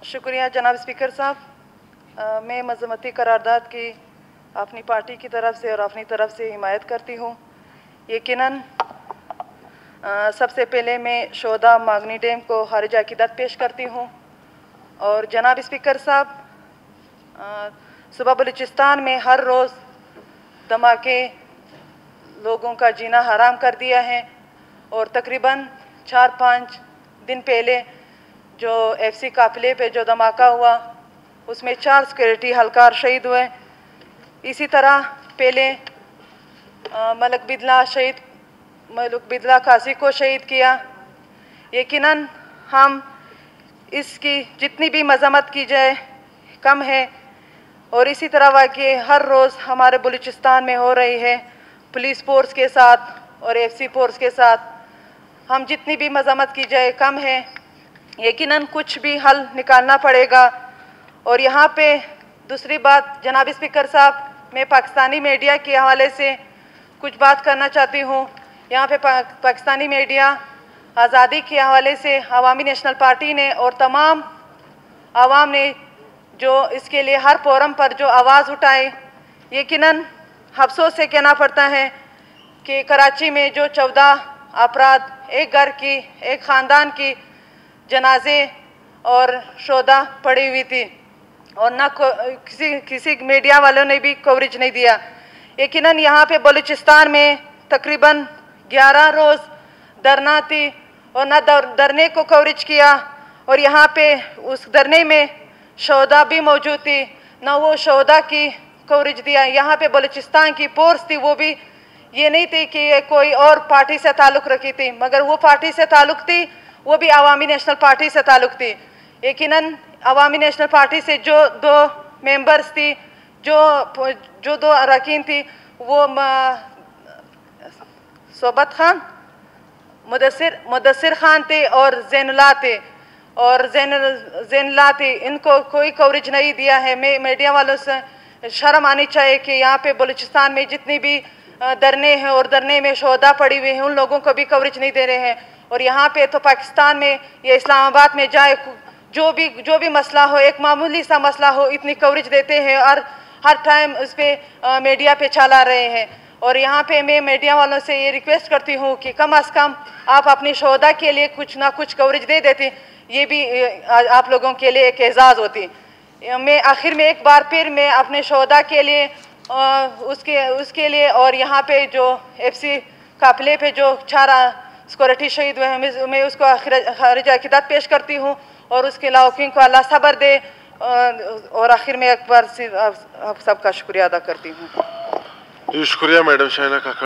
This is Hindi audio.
शुक्रिया जनाब स्पीकर साहब। मैं मजम्मती करारदाद की अपनी पार्टी की तरफ से और अपनी तरफ से हिमायत करती हूँ। यकीनन सबसे पहले मैं शोधा मांगनी डैम को खारिज अकीदत पेश करती हूँ। और जनाब स्पीकर साहब, सुबह बलूचिस्तान में हर रोज़ धमाके लोगों का जीना हराम कर दिया है और तकरीबन 4-5 दिन पहले जो FC काफिले पे जो धमाका हुआ उसमें 4 सिक्योरिटी हलकार शहीद हुए। इसी तरह पहले मलक बिदला काजी को शहीद किया। यकीनन हम इसकी जितनी भी मजम्मत की जाए कम है। और इसी तरह वाक़े हर रोज़ हमारे बलूचिस्तान में हो रही है पुलिस फोर्स के साथ और FC फोर्स के साथ। हम जितनी भी मजम्मत की जाए कम है। यकीनन कुछ भी हल निकालना पड़ेगा। और यहाँ पे दूसरी बात जनाब स्पीकर साहब, मैं पाकिस्तानी मीडिया के हवाले से कुछ बात करना चाहती हूँ। यहाँ पे पाकिस्तानी मीडिया आज़ादी के हवाले से अवामी नेशनल पार्टी ने और तमाम आवाम ने जो इसके लिए हर फोरम पर जो आवाज़ उठाई, यकीनन अफसोस से कहना पड़ता है कि कराची में जो 14 अफराद एक घर की एक ख़ानदान की जनाजे और शोधा पड़ी हुई थी और ना किसी मीडिया वालों ने भी कवरेज नहीं दिया। यकीनन यहाँ पे बलूचिस्तान में तकरीबन 11 रोज़ धरना थी और ना धरने को कवरेज किया। और यहाँ पे उस धरने में शोधा भी मौजूद थी, ना वो शोधा की कवरेज दिया। यहाँ पे बलूचिस्तान की फोर्स थी, वो भी ये नहीं थी कि ये कोई और पार्टी से ताल्लुक़ रखी थी, मगर वो पार्टी से ताल्लुक़ थी, वो भी अवामी नेशनल पार्टी से ताल्लुक़ थी। यकीनन अवामी नेशनल पार्टी से जो 2 मेंबर्स थी, जो 2 अरकान थी, वो सोबत खान मुदस्सिर खान थे और ज़ैनुल्लाह थे। और ज़ैनुल्लाह थे, इनको कोई कवरेज नहीं दिया है। मैं मीडिया वालों से शर्म आनी चाहिए कि यहाँ पे बलूचिस्तान में जितनी भी धरने हैं और धरने में शोधा पड़ी हुई हैं, उन लोगों को भी कवरेज नहीं दे रहे हैं। और यहाँ पे तो पाकिस्तान में या इस्लामाबाद में जाए जो भी मसला हो, एक मामूली सा मसला हो, इतनी कवरेज देते हैं और हर टाइम उस पर मीडिया पे चला रहे हैं। और यहाँ पे मैं मीडिया वालों से ये रिक्वेस्ट करती हूँ कि कम अज़ कम आप अपनी शोधा के लिए कुछ ना कुछ कवरेज दे देते, ये भी आप लोगों के लिए एक एजाज़ होती। मैं आखिर में एक बार फिर मैं अपने शोधा के लिए उसके लिए और यहाँ पे जो FC काफिले पे जो 4 सिक्योरिटी शहीद हुए हैं, मैं उसको खारिज अकीदत पेश करती हूँ और उसके लाउकिन को अल्लाह सब्र दे। और आखिर में एक बार आप सबका शुक्रिया अदा करती हूँ। शुक्रिया मैडम शाहिना काका।